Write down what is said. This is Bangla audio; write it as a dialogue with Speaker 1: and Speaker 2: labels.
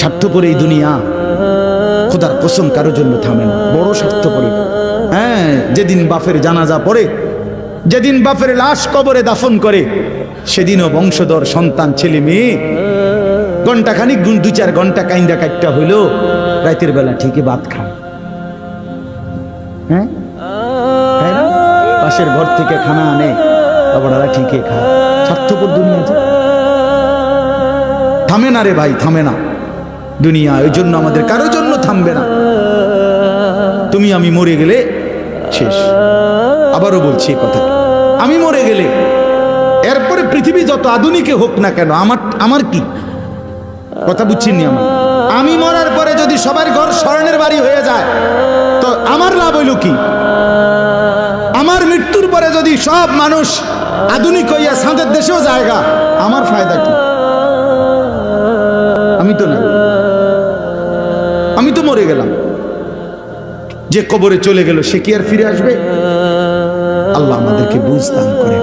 Speaker 1: স্বার্থপর এই দুনিয়া, খোদার কসম কারোর জন্য থামে না, বড় স্বার্থপর। হ্যাঁ, যেদিন বাপের জানাজা পড়ে, যেদিন বাপের লাশ কবরে দাফন করে, সেদিনও বংশধর সন্তান ছেলে মেয়ে ঘন্টাখানিক 2-4 ঘন্টা কাইন্দা কাটটা হইলো, রাতের বেলা ঠিকই ভাত খায়। হ্যাঁ, পাশের ঘর থেকে খানা আনে, বাবারা ঠিকই খায়। স্বার্থপর দুনিয়া থামে না রে ভাই, থামে না দুনিয়া। ওই জন্য আমাদের কারোর জন্য থামবে না। তুমি আমি মরে গেলে শেষ। আবারও বলছি এই কথা, আমি মরে গেলে এরপরে পৃথিবী যত আধুনিকে হোক না কেন, আমার কি কথা বুঝছেন? আমি মরার পরে যদি সবার ঘর স্বর্ণের বাড়ি হয়ে যায় তো আমার লাভ হইল কি? আমার মৃত্যুর পরে যদি সব মানুষ আধুনিক হইয়া সাঁদের দেশেও জায়গা, আমার ফায়দা কি? আমি তো না, আমি তো মরে গেলাম। যে কবরে চলে গেল সে কি আর ফিরে আসবে? আল্লাহ আমাদেরকে বুঝ দান করেন।